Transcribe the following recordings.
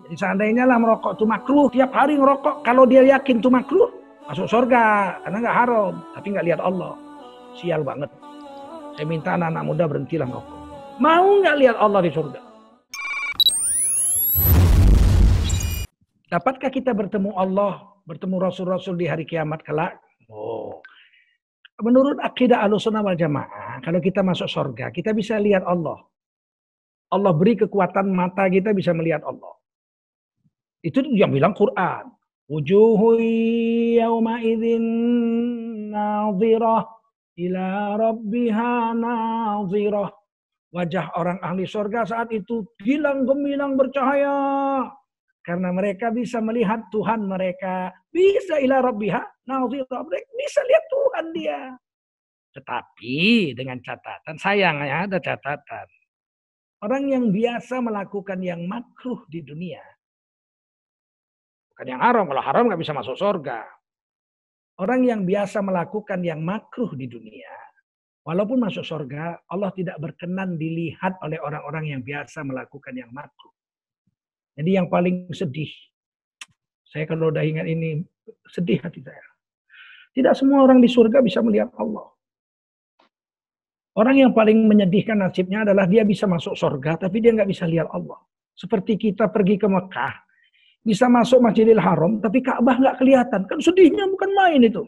Jadi seandainya lah merokok itu makruh, tiap hari ngerokok, kalau dia yakin itu makruh, masuk surga, karena nggak haram, tapi nggak lihat Allah. Sial banget. Saya minta anak-anak muda berhentilah merokok. Mau nggak lihat Allah di surga? Dapatkah kita bertemu Allah, bertemu Rasul-Rasul di hari kiamat kelak? Oh. Menurut akidah Ahlussunnah wal Jamaah, kalau kita masuk surga, kita bisa lihat Allah. Allah beri kekuatan mata kita bisa melihat Allah. Itu yang bilang Quran. Wujuhu yawma idzin nadhirah ila rabbiha nadhirah. Wajah orang ahli surga saat itu gilang gemilang bercahaya. Karena mereka bisa melihat Tuhan mereka. Bisa ila rabbiha nadhirah. Mereka bisa lihat Tuhan dia. Tetapi dengan catatan, sayangnya ada catatan. Orang yang biasa melakukan yang makruh di dunia. Bukan yang haram, kalau haram nggak bisa masuk surga. Orang yang biasa melakukan yang makruh di dunia. Walaupun masuk surga, Allah tidak berkenan dilihat oleh orang-orang yang biasa melakukan yang makruh. Jadi yang paling sedih. Saya kalau udah ingat ini, sedih hati saya. Tidak semua orang di surga bisa melihat Allah. Orang yang paling menyedihkan nasibnya adalah dia bisa masuk surga, tapi dia nggak bisa lihat Allah. Seperti kita pergi ke Mekah, bisa masuk Masjidil Haram, tapi Ka'bah nggak kelihatan. Kan sedihnya bukan main itu.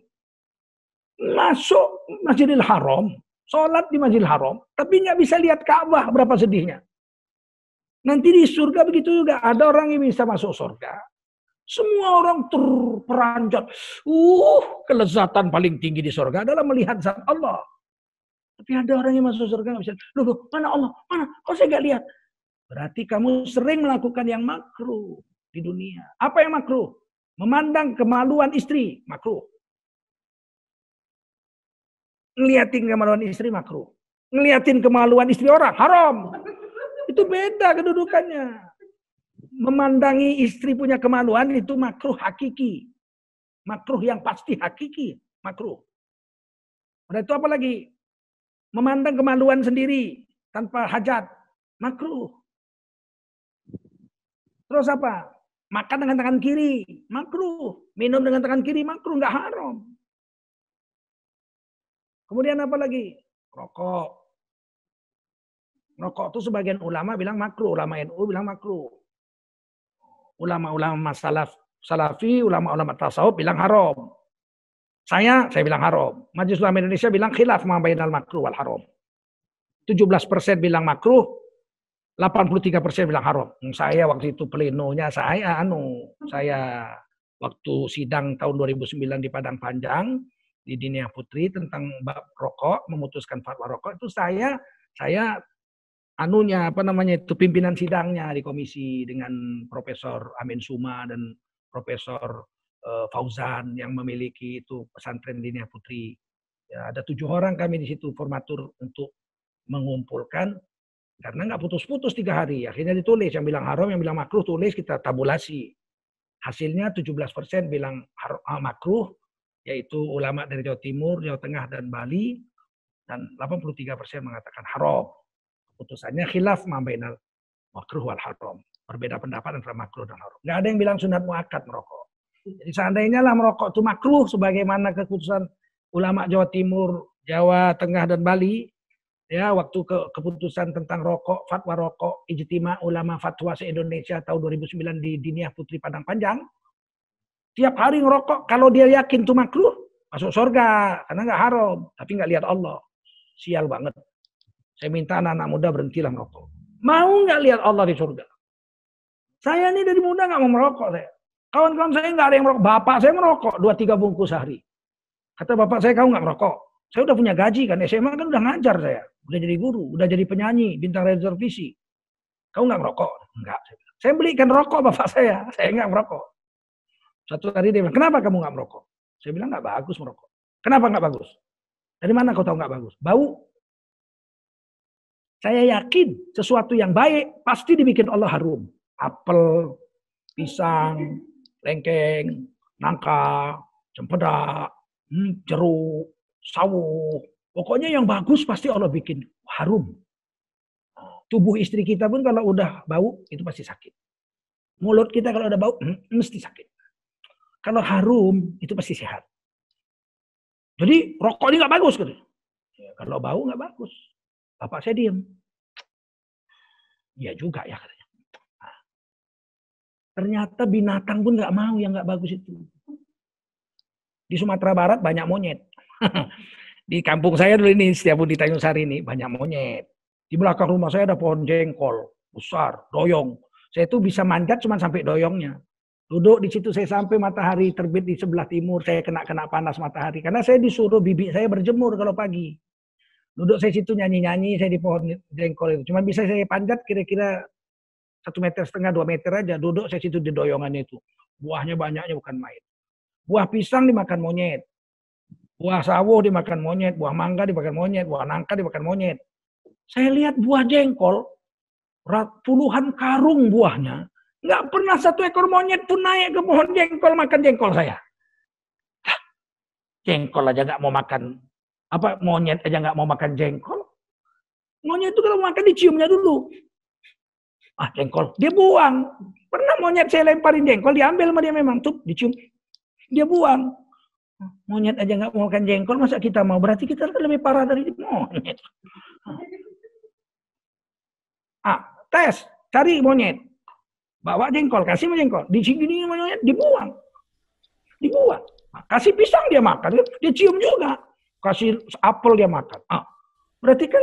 Masuk Masjidil Haram, sholat di Masjidil Haram, tapi nggak bisa lihat Ka'bah, berapa sedihnya. Nanti di surga begitu juga, ada orang yang bisa masuk surga. Semua orang terperanjat. Kelezatan paling tinggi di surga adalah melihat zat Allah. Tapi ada orang yang masuk surga nggak bisa. Loh, mana Allah? Mana? Kok saya nggak lihat? Berarti kamu sering melakukan yang makruh di dunia. Apa yang makruh? Memandang kemaluan istri, makruh. Ngeliatin kemaluan istri, makruh. Ngeliatin kemaluan istri orang, haram. Itu beda kedudukannya. Memandangi istri punya kemaluan itu makruh hakiki. Makruh yang pasti hakiki, makruh. Udah itu apa lagi? Memandang kemaluan sendiri tanpa hajat, makruh. Terus apa? Makan dengan tangan kiri, makruh. Minum dengan tangan kiri, makruh, nggak haram. Kemudian apa lagi? Rokok. Rokok itu sebagian ulama bilang makruh, ulama NU bilang makruh. Ulama-ulama salafi, ulama-ulama tasawuf bilang haram. Saya bilang haram. Majelis Ulama Indonesia bilang khilaf ma bainal makruh wal haram. 17% bilang makruh, 83% bilang haram. Saya waktu itu plenonya saya waktu sidang tahun 2009 di Padang Panjang di Dinia Putri tentang bab rokok, memutuskan fatwa rokok itu saya pimpinan sidangnya di komisi dengan Profesor Amin Suma dan Profesor Fauzan yang memiliki itu pesantren Dinia Putri. Ya, ada 7 orang kami di situ formatur untuk mengumpulkan karena nggak putus-putus 3 hari. Akhirnya ditulis yang bilang haram, yang bilang makruh tulis kita tabulasi. Hasilnya 17% bilang makruh, yaitu ulama dari Jawa Timur, Jawa Tengah dan Bali, dan 83% mengatakan haram. Putusannya khilaf ma bainal makruh wal haram. Berbeda pendapat antara makruh dan haram. Nggak ada yang bilang sunat muakkad merokok. Jadi seandainya lah merokok itu makruh sebagaimana keputusan ulama Jawa Timur, Jawa Tengah dan Bali, ya waktu keputusan tentang rokok, fatwa rokok, ijtima ulama fatwa se-Indonesia tahun 2009 di Dinia Putri Padang Panjang, tiap hari ngerokok, kalau dia yakin itu makruh, masuk surga, karena nggak haram, tapi nggak lihat Allah. Sial banget. Saya minta anak-anak muda berhentilah merokok. Mau nggak lihat Allah di surga? Saya ini dari muda nggak mau merokok saya. Kawan-kawan saya nggak ada yang merokok. Bapak saya merokok 2-3 bungkus sehari. Kata bapak saya, kamu nggak merokok. Saya udah punya gaji kan, SMA kan udah ngajar saya. Udah jadi guru, udah jadi penyanyi, bintang radio televisi. Kamu nggak merokok? Enggak. Saya belikan rokok bapak saya nggak merokok. Satu hari dia bilang, kenapa kamu nggak merokok? Saya bilang nggak bagus merokok. Kenapa nggak bagus? Dari mana kau tahu nggak bagus? Bau. Saya yakin sesuatu yang baik pasti dibikin Allah harum. Apel, pisang, lengkeng, nangka, cempedak, jeruk, sawo. Pokoknya yang bagus pasti Allah bikin harum. Tubuh istri kita pun kalau udah bau itu pasti sakit. Mulut kita kalau ada bau, mesti sakit. Kalau harum, itu pasti sehat. Jadi rokok ini nggak bagus. Gitu. Ya, kalau bau nggak bagus. Bapak saya diem. Iya juga ya katanya. Nah, ternyata binatang pun nggak mau yang nggak bagus itu. Di Sumatera Barat banyak monyet. Di kampung saya dulu ini, setiap di Tanjung Sari ini banyak monyet. Di belakang rumah saya ada pohon jengkol besar, doyong. Saya itu bisa manjat cuma sampai doyongnya. Duduk di situ saya sampai matahari terbit di sebelah timur, saya kena panas matahari. Karena saya disuruh bibi saya berjemur kalau pagi. Duduk saya situ nyanyi-nyanyi, saya di pohon jengkol itu. Cuma bisa saya panjat kira-kira 1,5 meter, 2 meter aja. Duduk saya situ di doyongannya itu. Buahnya banyaknya bukan main. Buah pisang dimakan monyet. Buah sawo dimakan monyet. Buah mangga dimakan monyet. Buah nangka dimakan monyet. Saya lihat buah jengkol, puluhan karung buahnya. Nggak pernah satu ekor monyet pun naik ke pohon jengkol makan jengkol saya. Jengkol aja nggak mau makan. Apa monyet aja nggak mau makan jengkol? Monyet itu kalau makan diciumnya dulu. Ah jengkol, dia buang. Pernah monyet saya lemparin jengkol, diambil sama dia memang tuh dicium, dia buang. Monyet aja nggak mau makan jengkol, masa kita mau? Berarti kita lebih parah dari monyet. Tes, cari monyet. Bawa jengkol, kasih jengkol. Di sini monyet dibuang. Dibuang. Kasih pisang dia makan, dia cium juga. Kasih apel dia makan. Berarti kan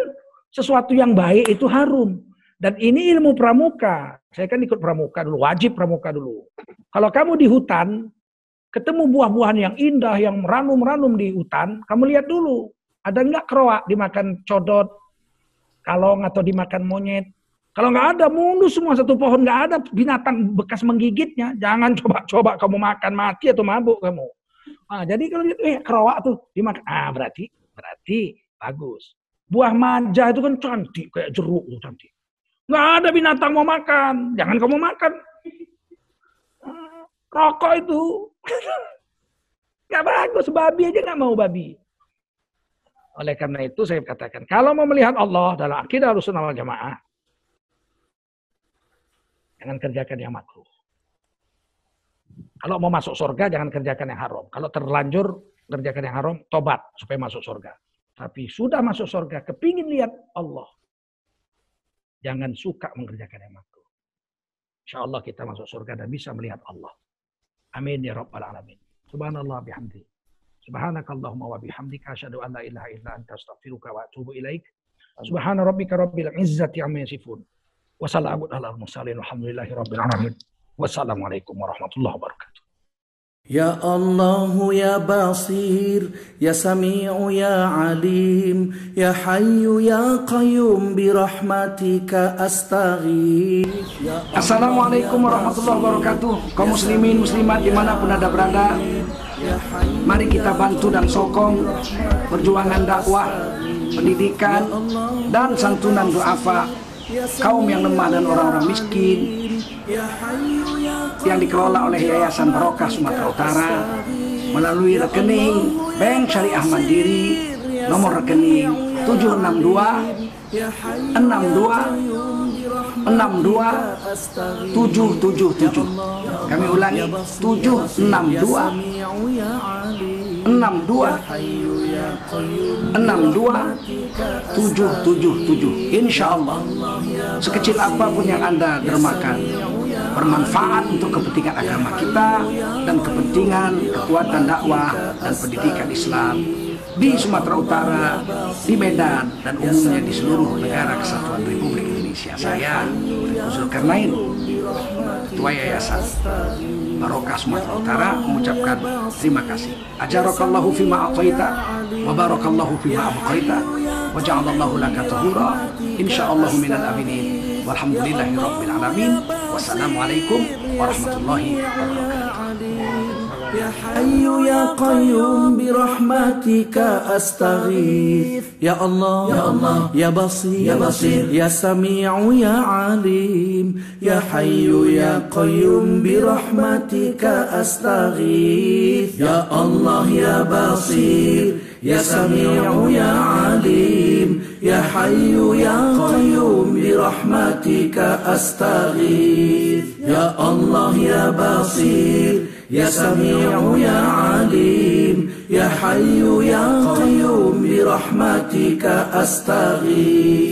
sesuatu yang baik itu harum. Dan ini ilmu pramuka. Saya kan ikut pramuka dulu, wajib pramuka dulu. Kalau kamu di hutan, ketemu buah-buahan yang indah, yang meranum-ranum di hutan, kamu lihat dulu. Ada nggak keroak dimakan codot, kalong atau dimakan monyet? Kalau nggak ada, mulus semua satu pohon, nggak ada binatang bekas menggigitnya. Jangan coba-coba kamu makan, mati atau mabuk kamu. Jadi kalau lihat keroak tuh dimakan, berarti bagus. Buah manja itu kan cantik, kayak jeruk tuh cantik. Nggak ada binatang mau makan, jangan kamu makan. Rokok itu nggak bagus, babi aja nggak mau babi. Oleh karena itu saya katakan, kalau mau melihat Allah dalam akidah Ahlussunnah wal Jamaah, jangan kerjakan yang makruh. Kalau mau masuk surga, jangan kerjakan yang haram. Kalau terlanjur kerjakan yang haram, tobat supaya masuk surga. Tapi sudah masuk surga, kepingin lihat Allah, jangan suka mengerjakan yang makruh. Insya Allah kita masuk surga dan bisa melihat Allah. Amin ya rabbal alamin. Subhanallah bihamdi. Subhanakallahumma wa bihamdika asyhadu an la ilaha illa anta astaghfiruka wa atubu ilaik. Subhana rabbika rabbil izzati amma yasifun. Wassalamu ala al-mursalin walhamdulillahi rabbil alamin. Wassalamualaikum warahmatullahi wabarakatuh. Ya Allah ya Basir, ya Sami'u ya Alim, ya Hayyu ya Qayyum bi rahmatika astaghith. Assalamualaikum warahmatullahi wabarakatuh. Kaum muslimin muslimat dimanapun Anda berada, mari kita bantu dan sokong perjuangan dakwah, pendidikan, dan santunan duafa kaum yang lemah dan orang-orang miskin yang dikelola oleh Yayasan Barokah Sumatera Utara melalui rekening Bank Syariah Mandiri nomor rekening 762 kami ulangi 767. Insya Allah sekecil apapun yang Anda dermakan bermanfaat untuk kepentingan agama kita dan kepentingan kekuatan dakwah dan pendidikan Islam di Sumatera Utara, di Medan, dan umumnya di seluruh negara kesatuan Republik Indonesia. Saya Zulkarnain, Ketua Yayasan Barokah Sumatera Utara, mengucapkan terima kasih. Ajarakallahu fima a'taita wa barakallahu fima abqaita wa ja'alallahu laka tahura insyaallahu minal aminin walhamdulillahi rabbil alamin. Wassalamualaikum warahmatullahi wabarakatuh. Ya Hayyu ya Qayyum bi rahmatika astaghith. Ya Allah, ya Allah, ya Basir, ya Sami'u ya Alim, ya Hayyu ya Qayyum bi rahmatika astaghith. Ya Allah, ya Basir, ya Sami'u ya Alim, ya Hayyu ya Qayyum bi rahmatika astaghith. Ya Allah ya Basir, ya Sami'u ya Alim, ya Hayyu ya Qayyum bi rahmatika astaghith.